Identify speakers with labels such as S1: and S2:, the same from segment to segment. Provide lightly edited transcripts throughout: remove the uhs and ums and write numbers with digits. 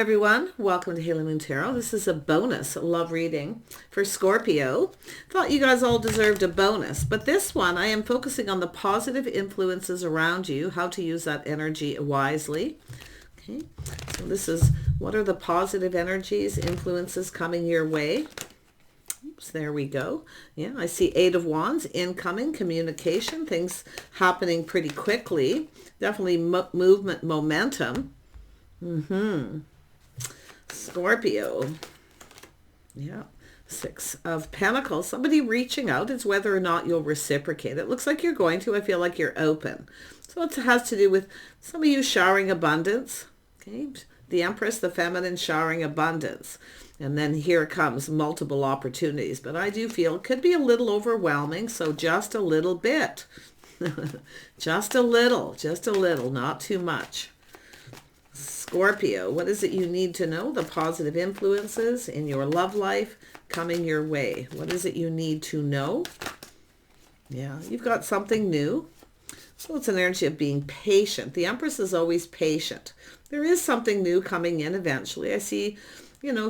S1: Everyone, welcome to Haley Moon Tarot. This is a bonus love reading for Scorpio. Thought you guys all deserved a bonus, but this one I am focusing on the positive influences around you, how to use that energy wisely. Okay, so this is what are the positive energies, influences coming your way. Oops, there we go. Yeah, I see Eight of Wands, incoming, communication, things happening pretty quickly. Definitely movement, momentum. Scorpio. Yeah. Six of Pentacles. Somebody reaching out. It's whether or not you'll reciprocate. It looks like you're going to. I feel like you're open. So it has to do with some of you showering abundance. Okay. The Empress, the feminine, showering abundance. And then here comes multiple opportunities. But I do feel it could be a little overwhelming. So just a little bit. Just a little, not too much. Scorpio, what is it you need to know? The positive influences in your love life coming your way. What is it you need to know? Yeah, you've got something new. So it's an energy of being patient. The Empress is always patient. There is something new coming in eventually. I see,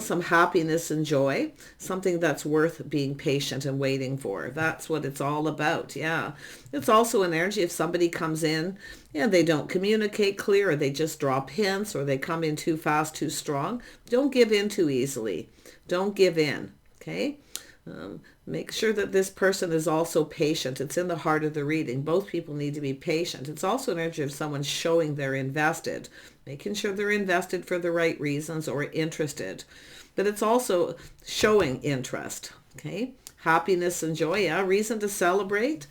S1: some happiness and joy, something that's worth being patient and waiting for. That's what it's all about. Yeah. It's also an energy if somebody comes in and they don't communicate clear, or they just drop hints, or they come in too fast, too strong. Don't give in too easily. Don't give in. Okay. Make sure that this person is also patient. It's in the heart of the reading. Both people need to be patient. It's also an energy of someone showing they're invested, making sure they're invested for the right reasons or interested. But it's also showing interest. Okay. Happiness and joy. Yeah. Reason to celebrate.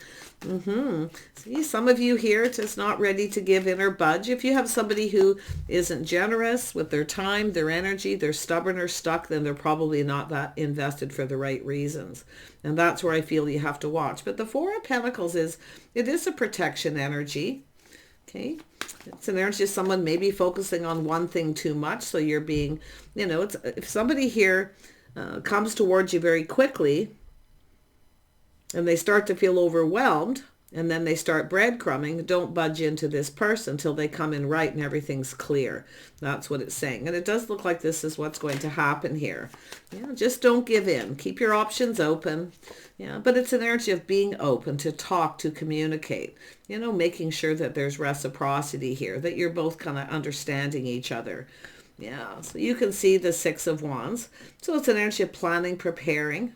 S1: See, some of you here just not ready to give in or budge. If you have somebody who isn't generous with their time, their energy, they're stubborn or stuck, then they're probably not that invested for the right reasons. And that's where I feel you have to watch. But the Four of Pentacles it is a protection energy. Okay. It's an energy of someone maybe focusing on one thing too much. So you're being, if somebody here comes towards you very quickly, and they start to feel overwhelmed, and then they start breadcrumbing, don't budge into this person until they come in right and everything's clear. That's what it's saying. And it does look like this is what's going to happen here. Yeah, just don't give in. Keep your options open. Yeah, but it's an energy of being open to talk, to communicate. Making sure that there's reciprocity here, that you're both kind of understanding each other. Yeah, so you can see the Six of Wands. So it's an energy of planning, preparing,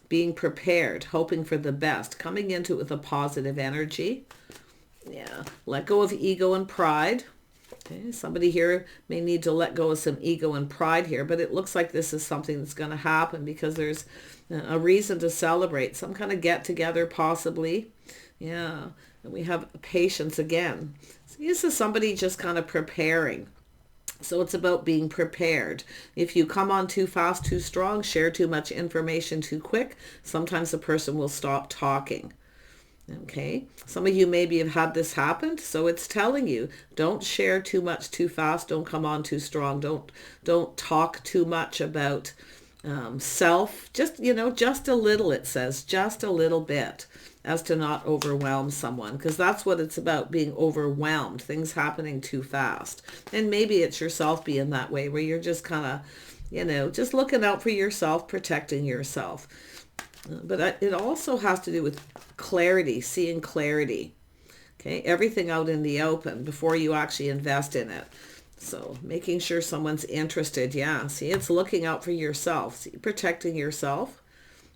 S1: being prepared, hoping for the best, coming into it with a positive energy. Yeah, let go of ego and pride. Okay, somebody here may need to let go of some ego and pride here, but it looks like this is something that's going to happen because there's a reason to celebrate, some kind of get together possibly. Yeah, and we have patience again. So this is somebody just kind of preparing. So it's about being prepared. If you come on too fast, too strong, share too much information too quick, sometimes the person will stop talking. Okay. Some of you maybe have had this happen. So it's telling you, don't share too much too fast. Don't come on too strong. Don't talk too much about self. Just, just a little, it says, just a little bit, as to not overwhelm someone, because that's what it's about, being overwhelmed, things happening too fast. And maybe it's yourself being that way, where you're just kind of, just looking out for yourself, protecting yourself. But it also has to do with clarity, seeing clarity. Okay, everything out in the open before you actually invest in it. So making sure someone's interested. Yeah, see, it's looking out for yourself, see, protecting yourself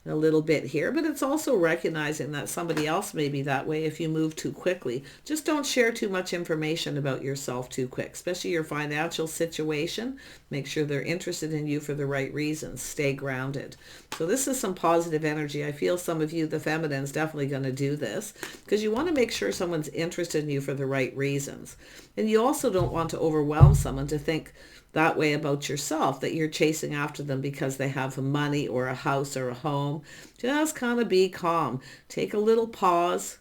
S1: a little bit here, but it's also recognizing that somebody else may be that way if you move too quickly. Just don't share too much information about yourself too quick, especially your financial situation. Make sure they're interested in you for the right reasons. Stay grounded. So this is some positive energy. I feel some of you, the feminine, is definitely going to do this because you want to make sure someone's interested in you for the right reasons. And you also don't want to overwhelm someone to think that way about yourself, that you're chasing after them because they have money or a house or a home. Just kind of be calm. Take a little pause.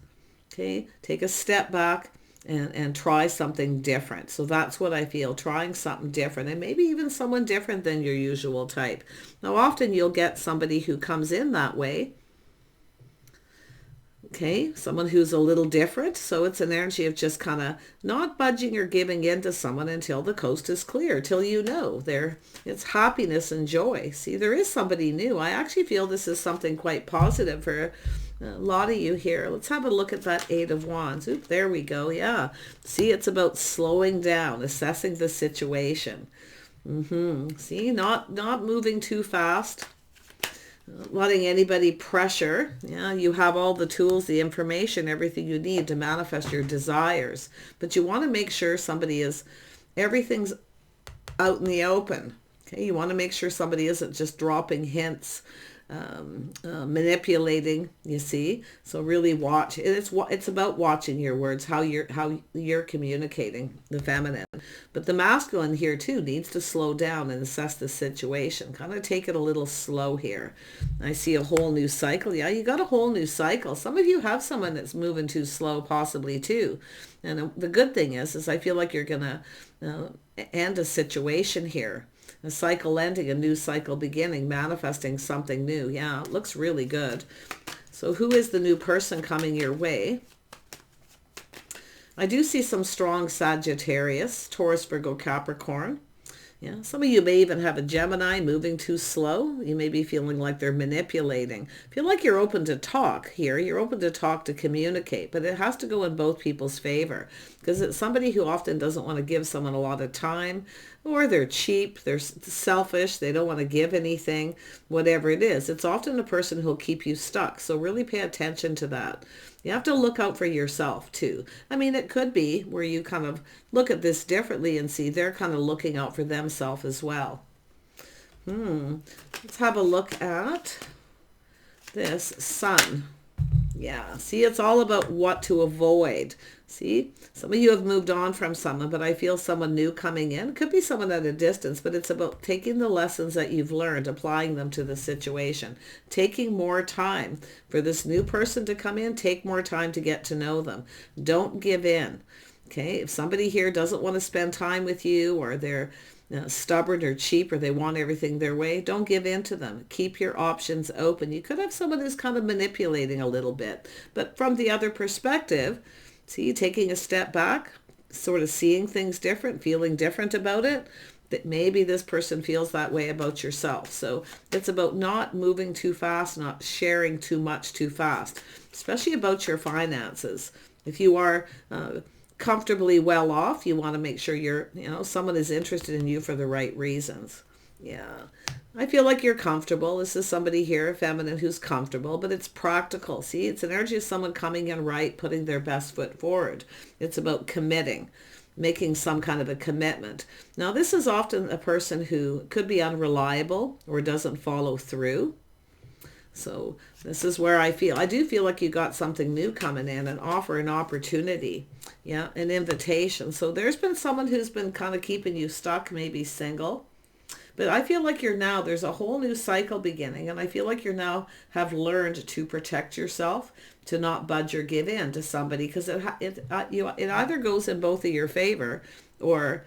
S1: Okay. Take a step back and try something different. So that's what I feel, trying something different, and maybe even someone different than your usual type. Now, often you'll get somebody who comes in that way Okay, someone who's a little different. So it's an energy of just kind of not budging or giving in to someone until the coast is clear, till you know there. It's happiness and joy. See, there is somebody new. I actually feel this is something quite positive for a lot of you here. Let's have a look at that Eight of Wands. Oop, there we go. Yeah. See, it's about slowing down, assessing the situation. See, not moving too fast. Letting anybody pressure. Yeah, you have all the tools, the information, everything you need to manifest your desires. But you want to make sure everything's out in the open. Okay, you want to make sure somebody isn't just dropping hints, manipulating, you see. So really watch. It's about watching your words, how you're communicating, the feminine. But the masculine here too needs to slow down and assess the situation. Kind of take it a little slow here. I see a whole new cycle. Yeah, you got a whole new cycle. Some of you have someone that's moving too slow possibly too. And the good thing is I feel like you're going to end a situation here. A cycle ending, a new cycle beginning, manifesting something new. Yeah, it looks really good. So who is the new person coming your way? I do see some strong Sagittarius, Taurus, Virgo, Capricorn. Yeah, some of you may even have a Gemini moving too slow. You may be feeling like they're manipulating. Feel like you're open to talk here. You're open to talk, to communicate, but it has to go in both people's favor because it's somebody who often doesn't want to give someone a lot of time, or they're cheap, they're selfish, they don't want to give anything, whatever it is. It's often a person who'll keep you stuck. So really pay attention to that. You have to look out for yourself too. I mean, it could be where you kind of look at this differently and see they're kind of looking out for themselves as well. Let's have a look at this Sun. Yeah, see, it's all about what to avoid. See, some of you have moved on from someone, but I feel someone new coming in. Could be someone at a distance, but it's about taking the lessons that you've learned, applying them to the situation, taking more time for this new person to come in. Take more time to get to know them. Don't give in. Okay, if somebody here doesn't want to spend time with you, or they're stubborn or cheap, or they want everything their way, don't give in to them. Keep your options open. You could have someone who's kind of manipulating a little bit, but from the other perspective, see, taking a step back, sort of seeing things different, feeling different about it, that maybe this person feels that way about yourself. So it's about not moving too fast, not sharing too much too fast, especially about your finances. If you are comfortably well off, you want to make sure someone is interested in you for the right reasons. Yeah, I feel like you're comfortable. This is somebody here, feminine, who's comfortable, but it's practical. See, it's an energy of someone coming in right, putting their best foot forward. It's about committing, making some kind of a commitment. Now, this is often a person who could be unreliable or doesn't follow through. So this is where I do feel like you got something new coming in, an offer, an opportunity, yeah, an invitation. So there's been someone who's been kind of keeping you stuck, maybe single. But I feel like there's a whole new cycle beginning, and I feel like you now have learned to protect yourself, to not budge or give in to somebody, because it either goes in both of your favor, or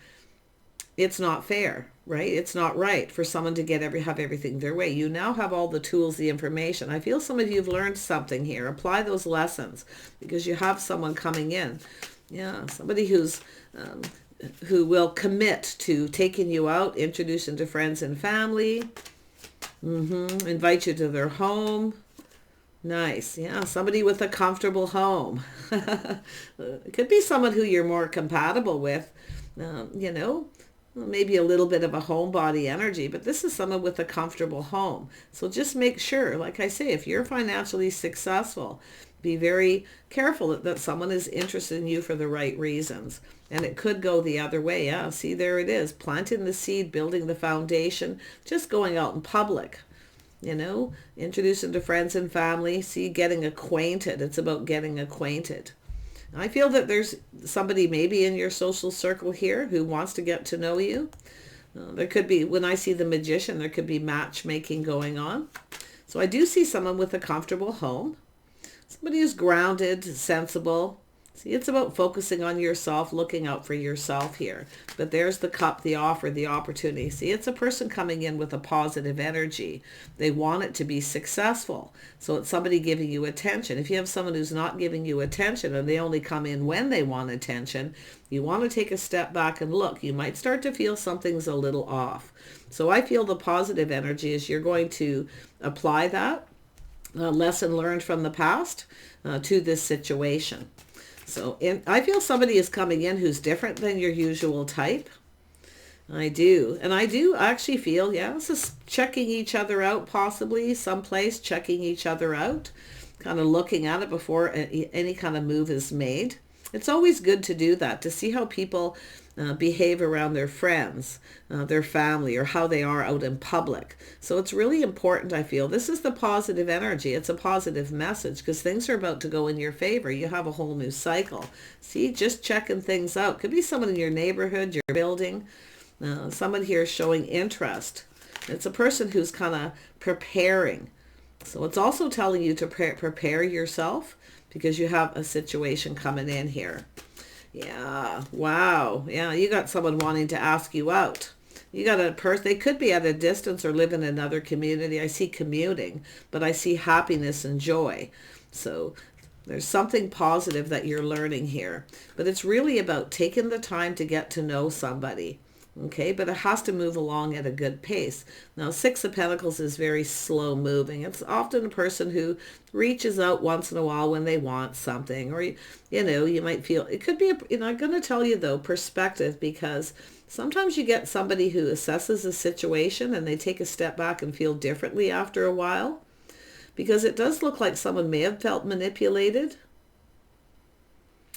S1: it's not fair, right? It's not right for someone to have everything their way. You now have all the tools, the information. I feel some of you have learned something here. Apply those lessons because you have someone coming in. Yeah, somebody who will commit to taking you out, introducing to friends and family, invite you to their home. Nice. Yeah, somebody with a comfortable home. It could be someone who you're more compatible with, maybe a little bit of a homebody energy, but this is someone with a comfortable home. So just make sure, like I say, if you're financially successful, be very careful that someone is interested in you for the right reasons. And it could go the other way. Yeah, see, there it is. Planting the seed, building the foundation, just going out in public, introducing to friends and family. See, getting acquainted. It's about getting acquainted. I feel that there's somebody maybe in your social circle here who wants to get to know you. There could be, when I see the Magician, there could be matchmaking going on. So I do see someone with a comfortable home. Somebody who's grounded, sensible. See, it's about focusing on yourself, looking out for yourself here. But there's the cup, the offer, the opportunity. See, it's a person coming in with a positive energy. They want it to be successful. So it's somebody giving you attention. If you have someone who's not giving you attention and they only come in when they want attention, you want to take a step back and look. You might start to feel something's a little off. So I feel the positive energy is you're going to apply that lesson learned from the past to this situation. So I feel somebody is coming in who's different than your usual type. I do. And I do actually feel, yeah, this is checking each other out, possibly someplace, checking each other out, kind of looking at it before any kind of move is made. It's always good to do that, to see how people behave around their friends, their family, or how they are out in public. So it's really important, I feel. This is the positive energy. It's a positive message because things are about to go in your favor. You have a whole new cycle. See, just checking things out. Could be someone in your neighborhood, your building. Someone here showing interest. It's a person who's kind of preparing. So it's also telling you to prepare yourself because you have a situation coming in here. Yeah, wow. Yeah, you got someone wanting to ask you out. You got a person, they could be at a distance or live in another community. I see commuting, but I see happiness and joy. So there's something positive that you're learning here. But it's really about taking the time to get to know somebody. Okay, but it has to move along at a good pace. Now, Six of Pentacles is very slow moving. It's often a person who reaches out once in a while when they want something, or, you might feel, it could be, I'm going to tell you though, perspective, because sometimes you get somebody who assesses a situation and they take a step back and feel differently after a while, because it does look like someone may have felt manipulated.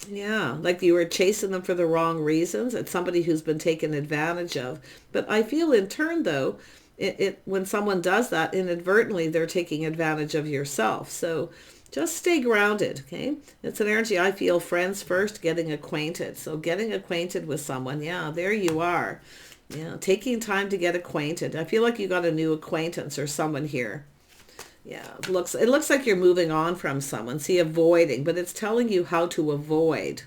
S1: Yeah, like you were chasing them for the wrong reasons. It's somebody who's been taken advantage of. But I feel in turn, though, when someone does that, inadvertently, they're taking advantage of yourself. So just stay grounded, okay? It's an energy, I feel, friends first, getting acquainted. So getting acquainted with someone, yeah, there you are. Yeah, taking time to get acquainted. I feel like you got a new acquaintance or someone here. Yeah, it looks like you're moving on from someone. See, avoiding, but it's telling you how to avoid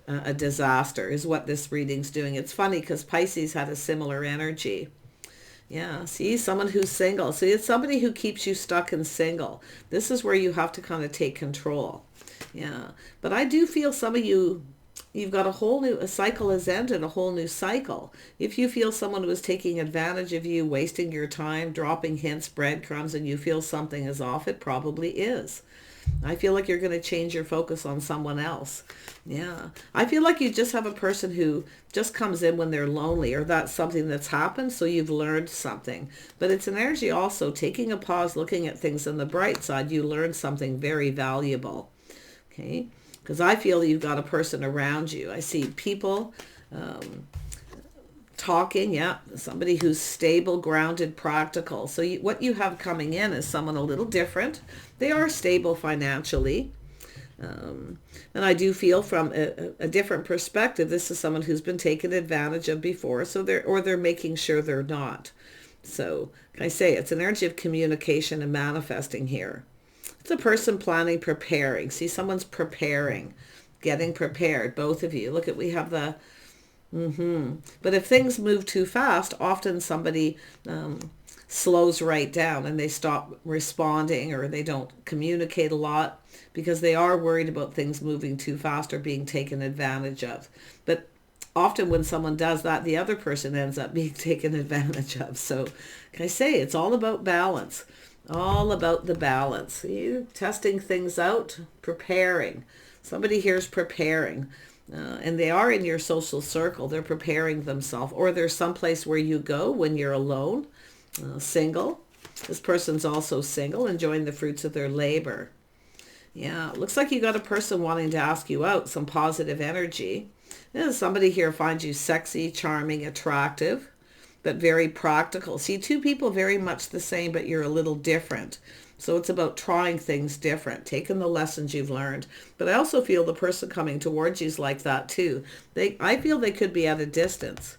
S1: a disaster is what this reading's doing. It's funny because Pisces had a similar energy. Yeah, see, someone who's single. See, it's somebody who keeps you stuck and single. This is where you have to kind of take control. Yeah, but I do feel some of you, you've got a cycle has ended, a whole new cycle. If you feel someone was taking advantage of you, wasting your time, dropping hints, breadcrumbs, and you feel something is off, it probably is. I feel like you're going to change your focus on someone else. Yeah. I feel like you just have a person who just comes in when they're lonely, or that's something that's happened, so you've learned something. But it's an energy also, taking a pause, looking at things on the bright side, you learn something very valuable. Okay. Because I feel you've got a person around you. I see people talking, yeah, somebody who's stable, grounded, practical. So what you have coming in is someone a little different. They are stable financially. And I do feel from a different perspective, this is someone who's been taken advantage of before, so they're making sure they're not. So can I say it's an energy of communication and manifesting here. It's a person planning, preparing. See, someone's preparing, getting prepared, both of you. Look at, we have the, But if things move too fast, often somebody slows right down and they stop responding, or they don't communicate a lot because they are worried about things moving too fast or being taken advantage of. But often when someone does that, the other person ends up being taken advantage of. So can I say it's all about balance. All about the balance. You testing things out, preparing. Somebody here's preparing. And they are in your social circle. They're preparing themselves. Or there's someplace where you go when you're alone, single. This person's also single, enjoying the fruits of their labor. Yeah, looks like you got a person wanting to ask you out, some positive energy. Yeah, somebody here finds you sexy, charming, attractive, but very practical. See, two people very much the same, but you're a little different. So it's about trying things different, taking the lessons you've learned. But I also feel the person coming towards you is like that too. I feel they could be at a distance.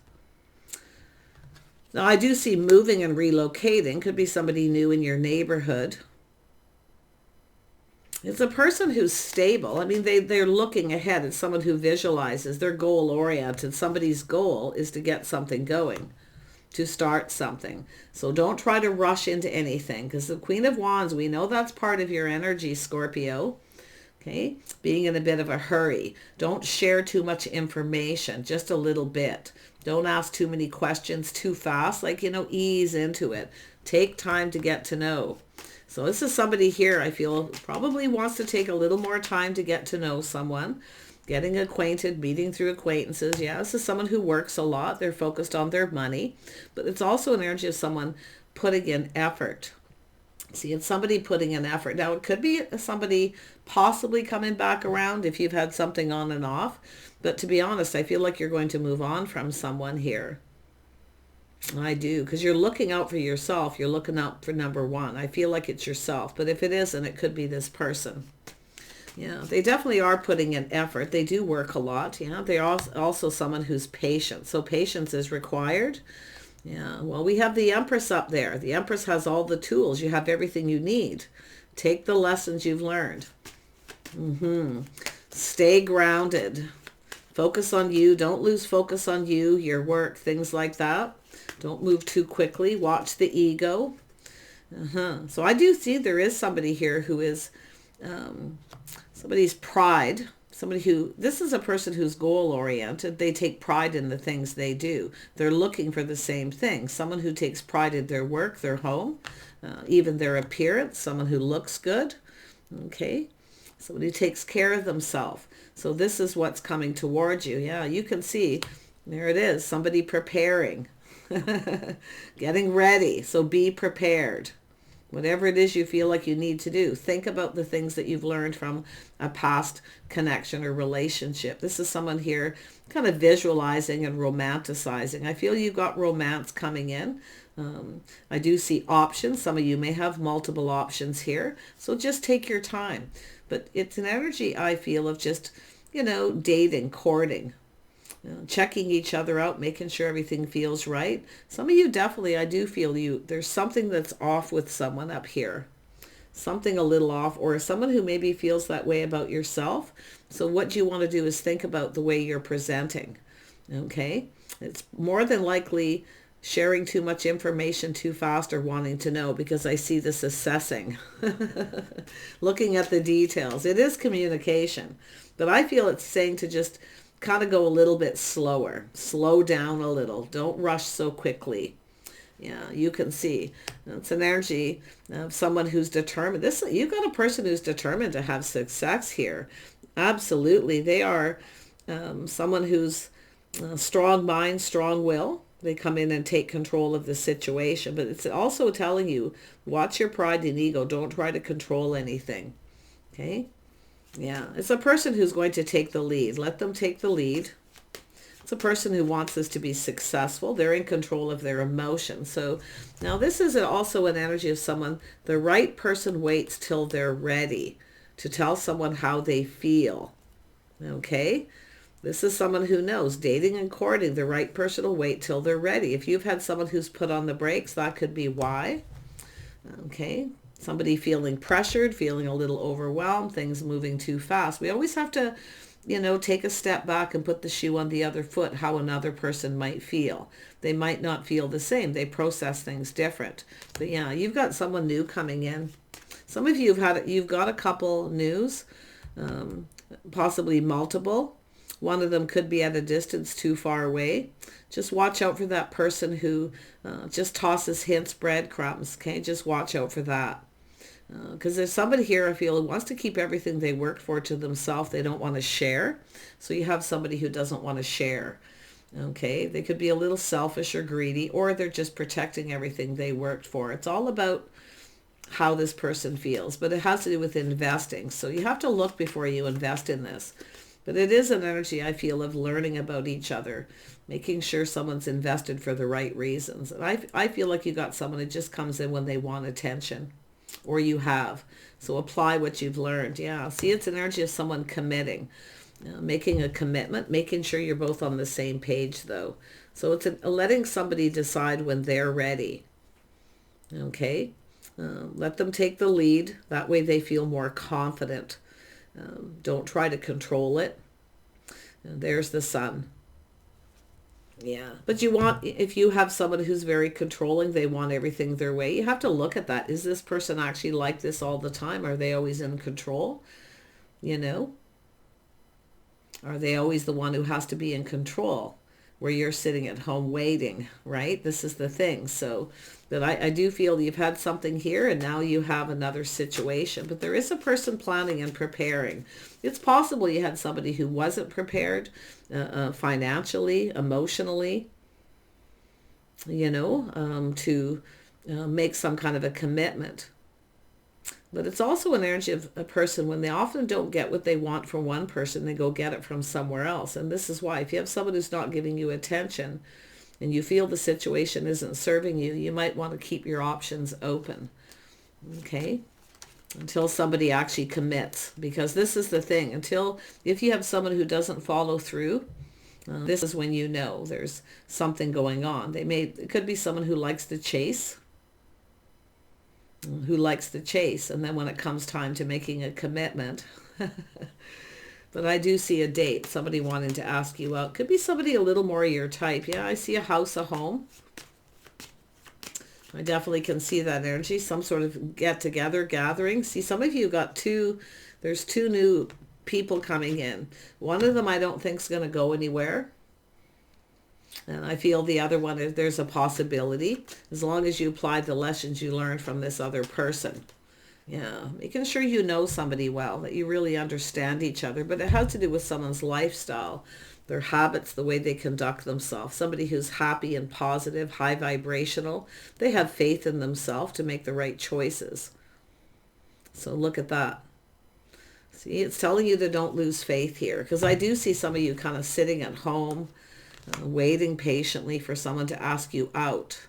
S1: Now, I do see moving and relocating. Could be somebody new in your neighborhood. It's a person who's stable. I mean, they're looking ahead. It's someone who visualizes. They're goal-oriented. Somebody's goal is to get something going, to start something. So don't try to rush into anything, because the Queen of Wands, we know that's part of your energy, Scorpio. Okay, being in a bit of a hurry. Don't share too much information, just a little bit. Don't ask too many questions too fast, like, ease into it. Take time to get to know. So this is somebody here, I feel, probably wants to take a little more time to get to know someone, getting acquainted, meeting through acquaintances. Yeah, this is someone who works a lot. They're focused on their money, but it's also an energy of someone putting in effort. See, it's somebody putting in effort. Now, it could be somebody possibly coming back around if you've had something on and off. But to be honest, I feel like you're going to move on from someone here. I do, because you're looking out for yourself. You're looking out for number one. I feel like it's yourself. But if it isn't, it could be this person. Yeah, they definitely are putting in effort. They do work a lot. Yeah, they're also someone who's patient. So patience is required. Yeah, well, we have the Empress up there. The Empress has all the tools. You have everything you need. Take the lessons you've learned. Stay grounded. Focus on you. Don't lose focus on you, your work, things like that. Don't move too quickly. Watch the ego. So I do see there is somebody here who is somebody's pride. This is a person who's goal-oriented. They take pride in the things they do. They're looking for the same thing. Someone who takes pride in their work, their home, even their appearance. Someone who looks good. Okay. Somebody who takes care of themselves. So this is what's coming towards you. Yeah, you can see. There it is. Somebody preparing. Getting ready. So be prepared. Whatever it is you feel like you need to do, think about the things that you've learned from a past connection or relationship. This is someone here kind of visualizing and romanticizing. I feel you've got romance coming in. I do see options. Some of you may have multiple options here. So just take your time. But it's an energy, I feel, of just, dating, courting. Checking each other out, making sure everything feels right. Some of you definitely, I do feel there's something that's off with someone up here. Something a little off, or someone who maybe feels that way about yourself. So what you want to do is think about the way you're presenting. Okay? It's more than likely sharing too much information too fast or wanting to know, because I see this assessing. Looking at the details. It is communication. But I feel it's saying to just kind of go a little bit slower. Slow down a little. Don't rush so quickly. Yeah, you can see. It's an energy of someone who's determined. You've got a person who's determined to have success here. Absolutely. They are someone who's strong mind, strong will. They come in and take control of the situation. But it's also telling you, watch your pride and ego. Don't try to control anything. Okay? Yeah, it's a person who's going to take the lead. Let them take the lead. It's a person who wants this to be successful. They're in control of their emotions. So now this is also an energy of someone, the right person waits till they're ready to tell someone how they feel. Okay? This is someone who knows dating and courting. The right person will wait till they're ready. If you've had someone who's put on the brakes, that could be why. Okay? Somebody feeling pressured, feeling a little overwhelmed, things moving too fast. We always have to, take a step back and put the shoe on the other foot, how another person might feel. They might not feel the same. They process things different. But yeah, you've got someone new coming in. Some of you you've got a couple news, possibly multiple. One of them could be at a distance too far away. Just watch out for that person who just tosses hints, breadcrumbs. Okay, just watch out for that. Because there's somebody here, I feel, who wants to keep everything they worked for to themselves. They don't want to share. So you have somebody who doesn't want to share. Okay, they could be a little selfish or greedy, or they're just protecting everything they worked for. It's all about how this person feels, but it has to do with investing. So you have to look before you invest in this. But it is an energy, I feel, of learning about each other, making sure someone's invested for the right reasons. And I feel like you got someone who just comes in when they want attention, or you have. So apply what you've learned. Yeah, see, it's an energy of someone committing, making a commitment, making sure you're both on the same page, though. So it's letting somebody decide when they're ready. Okay? Let them take the lead. That way they feel more confident. Don't try to control it. And there's the Sun. Yeah. But you want, if you have someone who's very controlling, they want everything their way, you have to look at that. Is this person actually like this all the time? Are they always in control? You know? Are they always the one who has to be in control, where you're sitting at home waiting, right? This is the thing. So that I do feel you've had something here and now you have another situation. But there is a person planning and preparing. It's possible you had somebody who wasn't prepared financially, emotionally, you know, to make some kind of a commitment. But it's also an energy of a person when they often don't get what they want from one person, they go get it from somewhere else. And this is why if you have someone who's not giving you attention and you feel the situation isn't serving you, you might want to keep your options open. Okay? Until somebody actually commits. Because this is the thing. If you have someone who doesn't follow through, this is when you know there's something going on. It could be someone who likes to chase. And then when it comes time to making a commitment, but I do see a date, somebody wanting to ask you out. Could be somebody a little more your type. Yeah, I see a house, a home. I definitely can see that energy, some sort of get-together, gathering. See, some of you got there's two new people coming in. One of them I don't think is going to go anywhere. And I feel the other one, there's a possibility, as long as you apply the lessons you learned from this other person. Yeah, making sure you know somebody well, that you really understand each other. But it has to do with someone's lifestyle, their habits, the way they conduct themselves. Somebody who's happy and positive, high vibrational. They have faith in themselves to make the right choices. So look at that. See, it's telling you to don't lose faith here. Because I do see some of you kind of sitting at home, waiting patiently for someone to ask you out.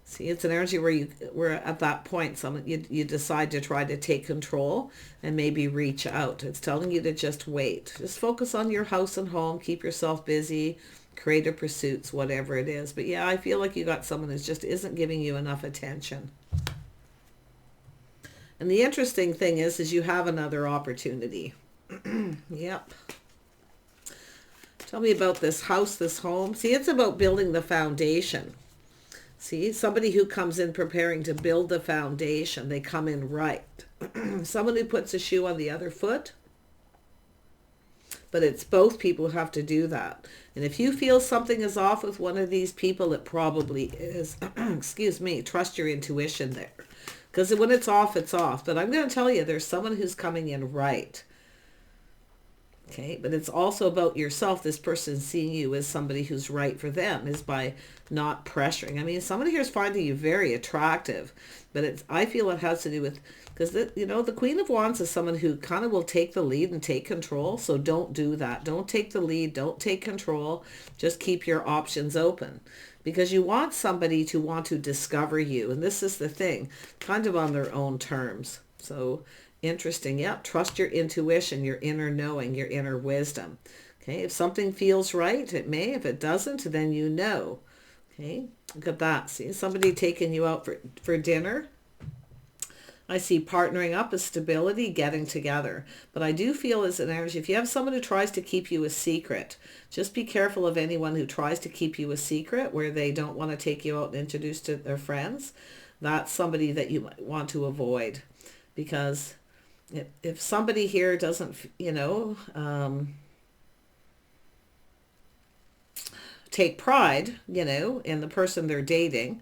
S1: See, it's an energy where we're at that point, you decide to try to take control and maybe reach out. It's telling you to just wait. Just focus on your house and home, keep yourself busy, creative pursuits, whatever it is. But yeah, I feel like you got someone who just isn't giving you enough attention. And the interesting thing is you have another opportunity. Yep. Tell me about this house, this home. See, it's about building the foundation. See, somebody who comes in preparing to build the foundation, they come in right. Someone who puts a shoe on the other foot. But it's both people who have to do that. And if you feel something is off with one of these people, it probably is. Excuse me, trust your intuition there. Because when it's off, it's off. But I'm going to tell you, there's someone who's coming in right. Okay, but it's also about yourself. This person seeing you as somebody who's right for them is by not pressuring. I mean, somebody here is finding you very attractive, but I feel it has to do with, because the Queen of Wands is someone who kind of will take the lead and take control. So don't do that. Don't take the lead. Don't take control. Just keep your options open, because you want somebody to want to discover you. And this is the thing, kind of on their own terms. So interesting. Yeah, trust your intuition, your inner knowing, your inner wisdom. Okay, if something feels right, it may. If it doesn't, then you know. Okay, look at that. See, somebody taking you out for dinner. I see partnering up, a stability, getting together. But I do feel as an energy, if you have someone who tries to keep you a secret, just be careful of anyone who tries to keep you a secret, where they don't want to take you out and introduce to their friends. That's somebody that you might want to avoid, because if somebody here doesn't, take pride, in the person they're dating,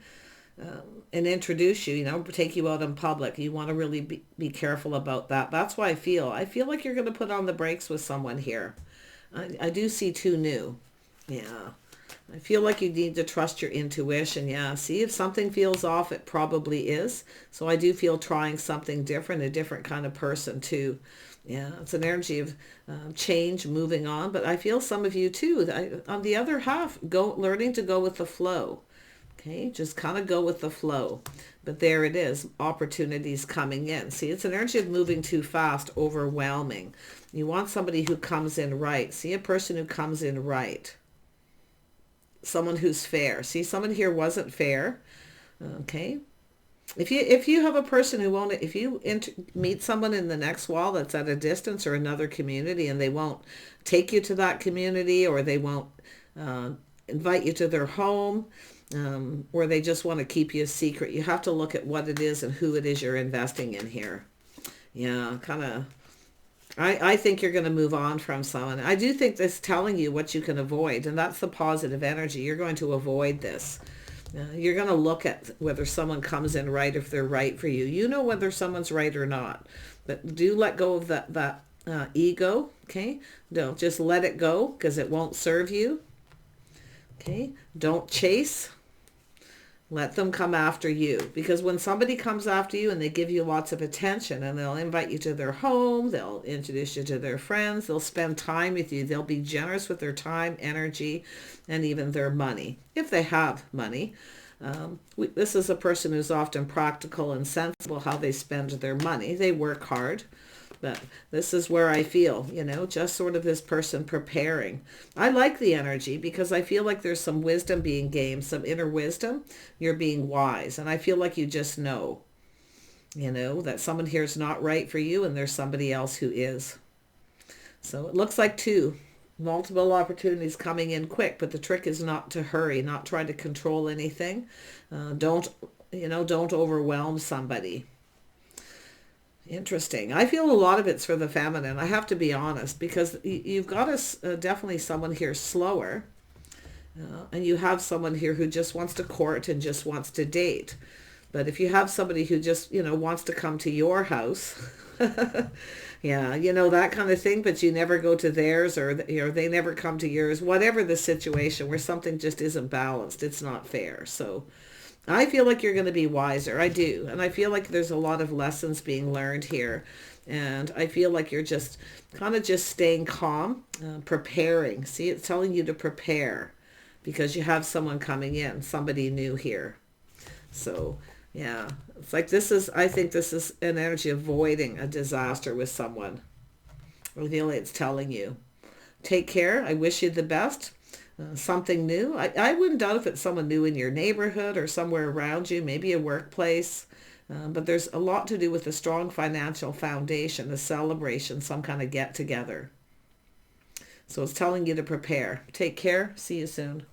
S1: and introduce you, take you out in public, you want to really be careful about that. That's why I feel like you're going to put on the brakes with someone here. I do see two new. Yeah. I feel like you need to trust your intuition. Yeah. See, if something feels off, it probably is. So I do feel trying something different, a different kind of person too. Yeah. It's an energy of change, moving on. But I feel some of you too, on the other half, learning to go with the flow. Okay. Just kind of go with the flow. But there it is. Opportunities coming in. See, it's an energy of moving too fast, overwhelming. You want somebody who comes in right. See, a person who comes in right. Someone who's fair. See, someone here wasn't fair. Okay. If you have a person who won't, if you meet someone in the next wall that's at a distance or another community, and they won't take you to that community, or they won't uh, invite you to their home, or they just want to keep you a secret, you have to look at what it is and who it is you're investing in here. Yeah, kind of. I think you're going to move on from someone. I do think this telling you what you can avoid, and that's the positive energy. You're going to avoid this. You're going to look at whether someone comes in right, if they're right for you. You know whether someone's right or not. But do let go of that ego, okay? Don't just let it go, because it won't serve you, okay? Don't chase. Let them come after you, because when somebody comes after you and they give you lots of attention, and they'll invite you to their home, they'll introduce you to their friends, they'll spend time with you, they'll be generous with their time, energy, and even their money, if they have money. This is a person who's often practical and sensible how they spend their money. They work hard. But this is where I feel, just sort of this person preparing. I like the energy because I feel like there's some wisdom being gained, some inner wisdom. You're being wise. And I feel like you just know, that someone here is not right for you and there's somebody else who is. So it looks like multiple opportunities coming in quick, but the trick is not to hurry, not try to control anything. Don't overwhelm somebody. Interesting. I feel a lot of it's for the feminine. I have to be honest, because you've got definitely someone here slower, and you have someone here who just wants to court and just wants to date. But if you have somebody who just, wants to come to your house, yeah, that kind of thing, but you never go to theirs, or they never come to yours, whatever the situation where something just isn't balanced, it's not fair. So I feel like you're going to be wiser. I do. And I feel like there's a lot of lessons being learned here. And I feel like you're just kind of just staying calm, preparing. See, it's telling you to prepare because you have someone coming in, somebody new here. So, yeah, it's like I think this is an energy avoiding a disaster with someone. Really, it's telling you. Take care. I wish you the best. Something new. I wouldn't doubt if it's someone new in your neighborhood or somewhere around you, maybe a workplace. But there's a lot to do with a strong financial foundation, a celebration, some kind of get together. So it's telling you to prepare. Take care. See you soon.